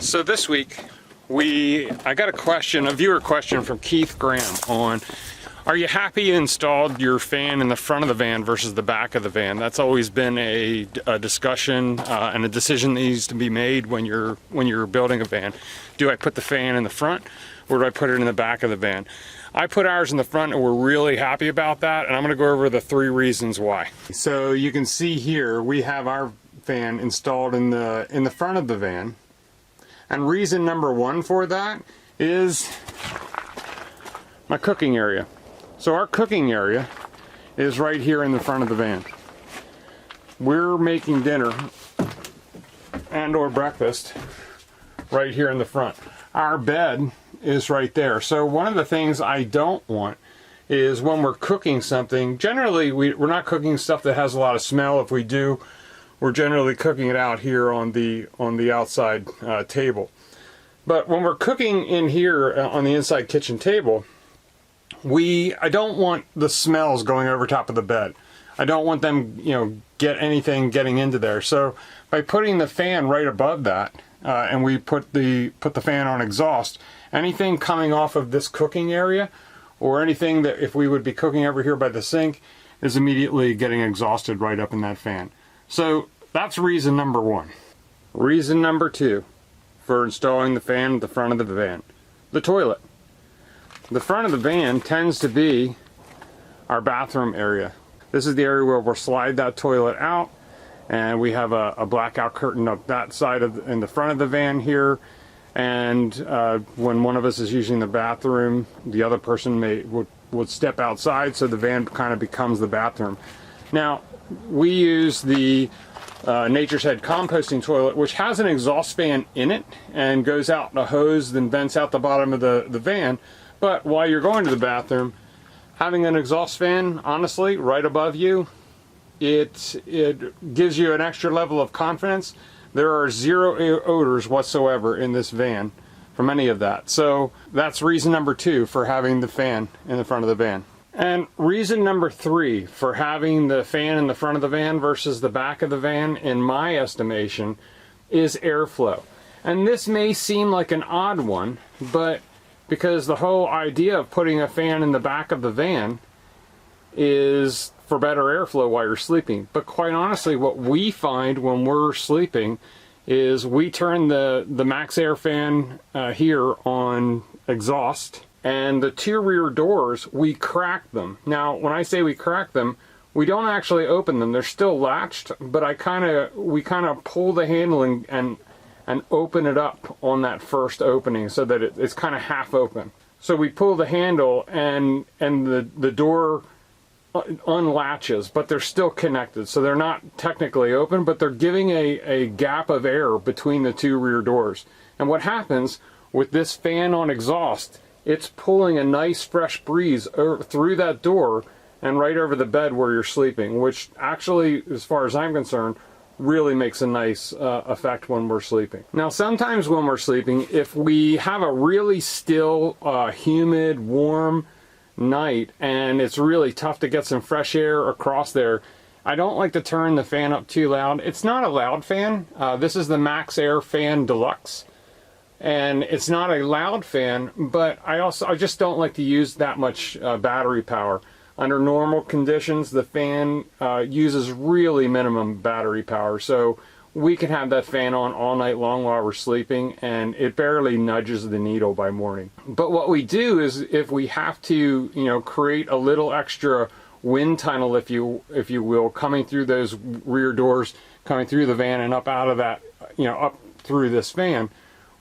So this week, I got a viewer question from Keith Graham on, are you happy you installed your fan in the front of the van versus the back of the van? That's always been a discussion and a decision that needs to be made when you're building a van. Do I put the fan in the front or do I put it in the back of the van? I put ours in the front and we're really happy about that, and I'm gonna go over the 3 reasons why. So you can see here, we have our fan installed in the front of the van. And reason number 1 for that is my cooking area. So our cooking area is right here in the front of the van. We're making dinner and or breakfast right here in the front. Our bed is right there. So one of the things I don't want is when we're cooking something, generally we're not cooking stuff that has a lot of smell. If we do, we're generally cooking it out here on the outside table. But when we're cooking in here on the inside kitchen table, I don't want the smells going over top of the bed. I don't want them, getting into there. So by putting the fan right above that, and we put the fan on exhaust, anything coming off of this cooking area, or anything that if we would be cooking over here by the sink, is immediately getting exhausted right up in that fan. So that's reason number 1. Reason number 2 for installing the fan at the front of the van: the toilet. The front of the van tends to be our bathroom area. This is the area where we'll slide that toilet out, and we have a blackout curtain up that side in the front of the van here. And when one of us is using the bathroom, the other person would step outside, so the van kind of becomes the bathroom. Now, we use the Nature's Head composting toilet, which has an exhaust fan in it and goes out in a hose, then vents out the bottom of the van. But while you're going to the bathroom, having an exhaust fan, honestly, right above you, it gives you an extra level of confidence. There are 0 odors whatsoever in this van from any of that. So that's reason number 2 for having the fan in the front of the van. And reason number 3 for having the fan in the front of the van versus the back of the van, in my estimation, is airflow. And this may seem like an odd one, but because the whole idea of putting a fan in the back of the van is for better airflow while you're sleeping. But quite honestly, what we find when we're sleeping is we turn the MaxxAir Fan here on exhaust, and the 2 rear doors, we crack them. Now, when I say we crack them, we don't actually open them. They're still latched, but we kind of pull the handle and open it up on that first opening so that it's kind of half open. So we pull the handle and the door unlatches, but they're still connected. So they're not technically open, but they're giving a gap of air between the 2 rear doors. And what happens with this fan on exhaust, it's pulling a nice fresh breeze through that door and right over the bed where you're sleeping, which actually, as far as I'm concerned, really makes a nice effect when we're sleeping. Now, sometimes when we're sleeping, if we have a really still, humid, warm night and it's really tough to get some fresh air across there, I don't like to turn the fan up too loud. It's not a loud fan. This is the MaxxAir Fan Deluxe, and it's not a loud fan, but I just don't like to use that much battery power. Under normal conditions, the fan uses really minimum battery power, so we can have that fan on all night long while we're sleeping, and it barely nudges the needle by morning. But what we do is, if we have to, create a little extra wind tunnel, if you will, coming through those rear doors, coming through the van and up out of that, up through this fan,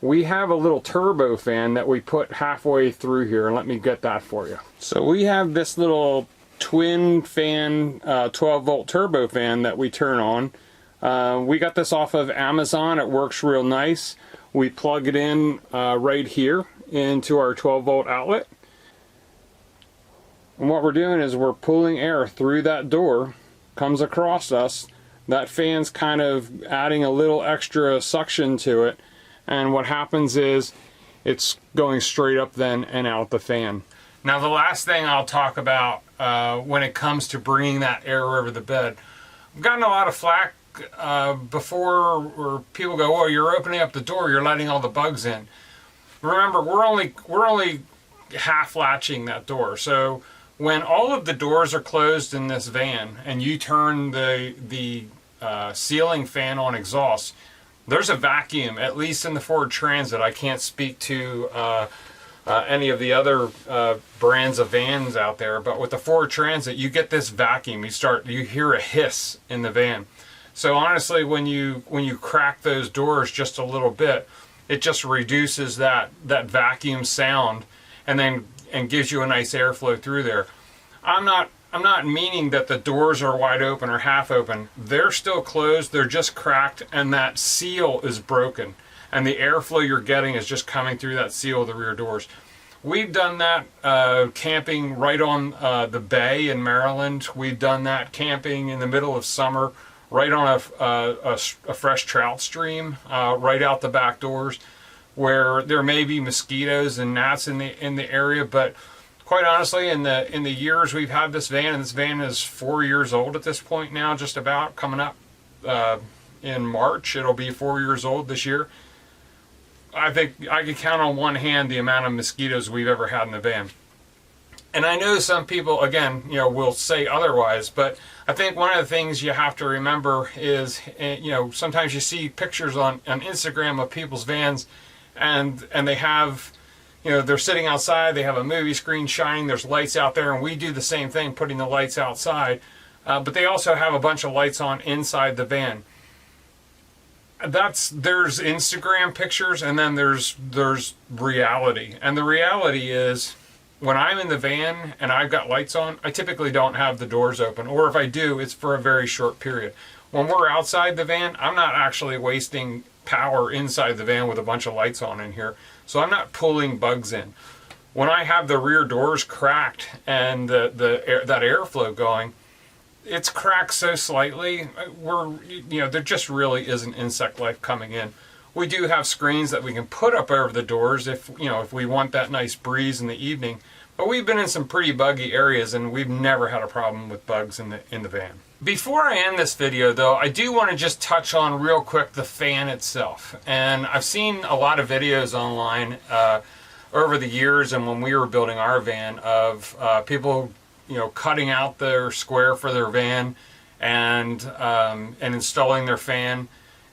we have a little turbo fan that we put halfway through here, and let me get that for you. So we have this little twin fan 12-volt turbo fan that we turn on. We got this off of Amazon. It works real nice. We plug it in right here into our 12-volt outlet. And what we're doing is we're pulling air through that door, comes across us. That fan's kind of adding a little extra suction to it. And what happens is it's going straight up then and out the fan. Now, the last thing I'll talk about when it comes to bringing that air over the bed, I've gotten a lot of flack before, where people go, "Oh, you're opening up the door, you're letting all the bugs in." Remember, we're only half latching that door. So when all of the doors are closed in this van, and you turn the ceiling fan on exhaust, there's a vacuum, at least in the Ford Transit. I can't speak to any of the other brands of vans out there, but with the Ford Transit, you get this vacuum. You hear a hiss in the van. So honestly, when you crack those doors just a little bit, it just reduces that vacuum sound, and gives you a nice airflow through there. I'm not meaning that the doors are wide open or half open. They're still closed, they're just cracked, and that seal is broken. And the airflow you're getting is just coming through that seal of the rear doors. We've done that camping right on the bay in Maryland. We've done that camping in the middle of summer, right on a fresh trout stream, right out the back doors, where there may be mosquitoes and gnats in the area, but quite honestly, in the years we've had this van, and this van is 4 years old at this point now, just about, coming up in March, it'll be 4 years old this year. I think I could count on one hand the amount of mosquitoes we've ever had in the van. And I know some people, again, will say otherwise, but I think one of the things you have to remember is, sometimes you see pictures on Instagram of people's vans, and they have, they're sitting outside, they have a movie screen shining, there's lights out there, and we do the same thing, putting the lights outside, but they also have a bunch of lights on inside the van. There's Instagram pictures, and then there's reality. And the reality is, when I'm in the van and I've got lights on, I typically don't have the doors open, or if I do, it's for a very short period. When we're outside the van, I'm not actually wasting power inside the van with a bunch of lights on in here, so I'm not pulling bugs in. When I have the rear doors cracked and that airflow going, it's cracked so slightly, there just really isn't insect life coming in. We do have screens that we can put up over the doors if we want that nice breeze in the evening, but we've been in some pretty buggy areas, and we've never had a problem with bugs in the van. Before I end this video, though, I do want to just touch on real quick the fan itself. And I've seen a lot of videos online over the years, and when we were building our van, of people cutting out their square for their van and installing their fan.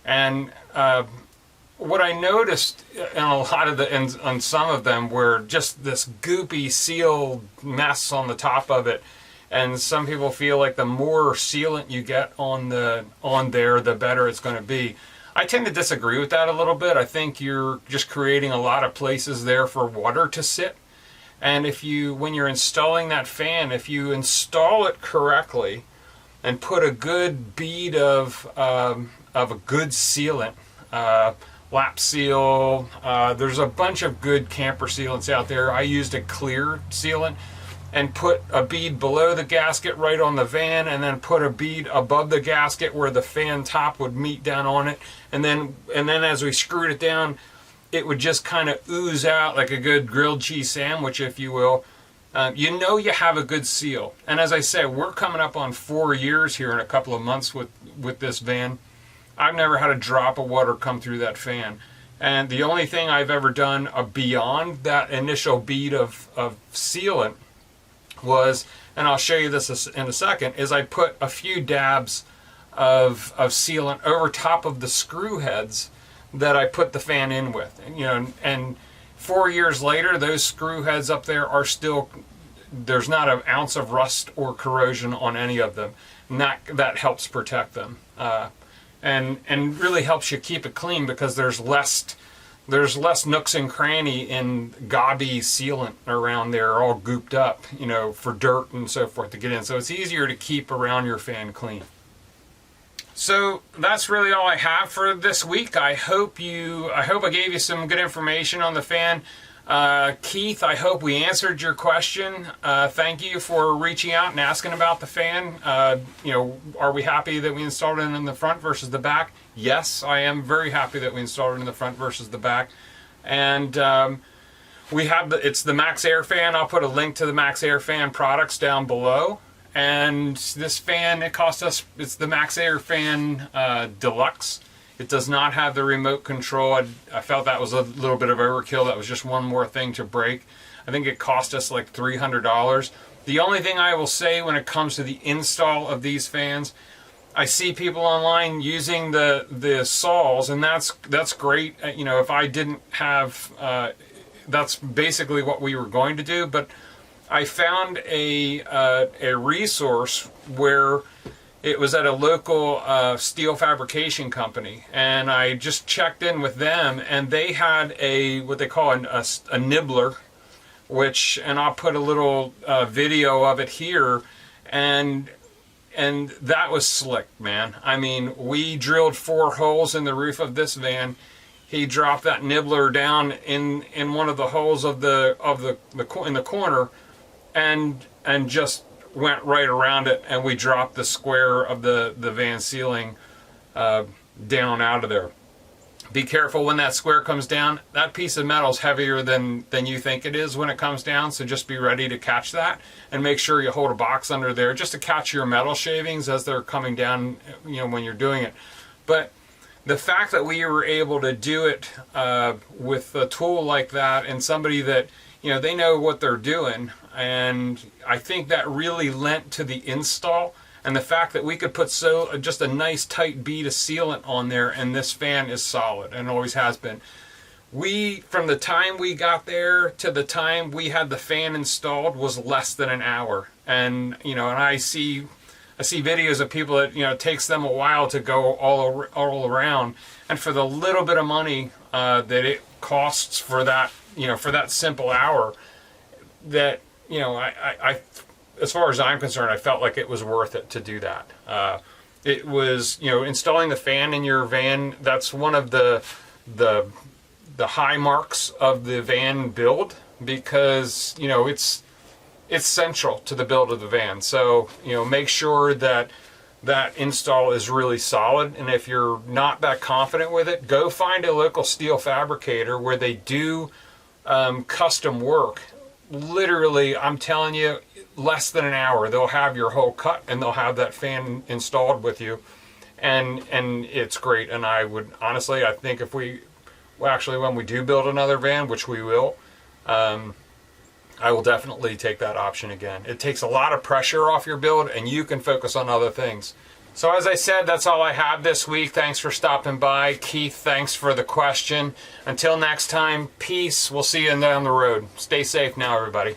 And what I noticed in a lot of on some of them were just this goopy seal mess on the top of it. And some people feel like the more sealant you get on there, the better it's going to be. I tend to disagree with that a little bit. I think you're just creating a lot of places there for water to sit. And when you're installing that fan, if you install it correctly and put a good bead of a good sealant, lap seal, there's a bunch of good camper sealants out there. I used a clear sealant and put a bead below the gasket right on the van, and then put a bead above the gasket where the fan top would meet down on it, and then as we screwed it down, it would just kind of ooze out like a good grilled cheese sandwich, if you will. You have a good seal. And as I said, we're coming up on 4 years here in a couple of months with this van. I've never had a drop of water come through that fan. And the only thing I've ever done beyond that initial bead of sealant was, and I'll show you this in a second, is I put a few dabs of sealant over top of the screw heads that I put the fan in with. And 4 years later, those screw heads up there are still, there's not an ounce of rust or corrosion on any of them. And that helps protect them. And really helps you keep it clean, because there's less nooks and cranny and gobby sealant around there, all gooped up, for dirt and so forth to get in. So it's easier to keep around your fan clean. So that's really all I have for this week. I hope I gave you some good information on the fan. Keith, I hope we answered your question. Thank you for reaching out and asking about the fan. Are we happy that we installed it in the front versus the back? Yes, I am very happy that we installed it in the front versus the back. And it's the MaxxAir Fan. I'll put a link to the MaxxAir Fan products down below. and this fan, it cost us, it's the MaxxAir Fan Deluxe. It does not have the remote control. I felt that was a little bit of overkill. That was just one more thing to break. I think it cost us like $300. The only thing I will say when it comes to the install of these fans, I see people online using the saws, and that's great. You know, if I didn't have, that's basically what we were going to do. But I found a resource where it was at a local steel fabrication company, and I just checked in with them, and they had what they call a nibbler, and I'll put a little video of it here, and that was slick, man. I mean, we drilled 4 holes in the roof of this van. He dropped that nibbler down in one of the holes in the corner, and just went right around it, and we dropped the square of the van ceiling down out of there. Be careful when that square comes down. That piece of metal is heavier than you think it is when it comes down, so just be ready to catch that, and make sure you hold a box under there just to catch your metal shavings as they're coming down, you know, when you're doing it. But the fact that we were able to do it with a tool like that, and somebody that, you know, they know what they're doing, and I think that really lent to the install. And the fact that we could put just a nice tight bead of sealant on there, and this fan is solid, and always has been. From the time we got there to the time we had the fan installed was less than an hour. And, you know, and I see videos of people that, you know, it takes them a while to go all around. And for the little bit of money that it costs for that, you know, for that simple hour, that, you know, I as far as I'm concerned, I felt like it was worth it to do that. It was, you know, installing the fan in your van, that's one of the high marks of the van build, because, you know, it's central to the build of the van. So, you know, make sure that install is really solid, and if you're not that confident with it, go find a local steel fabricator where they do custom work. Literally, I'm telling you, less than an hour, they'll have your hole cut, and they'll have that fan installed with you, and it's great. And I would honestly, I think if when we do build another van, which we will, I will definitely take that option again. It takes a lot of pressure off your build, and you can focus on other things. So as I said, that's all I have this week. Thanks for stopping by. Keith, thanks for the question. Until next time, peace. We'll see you down the road. Stay safe now, everybody.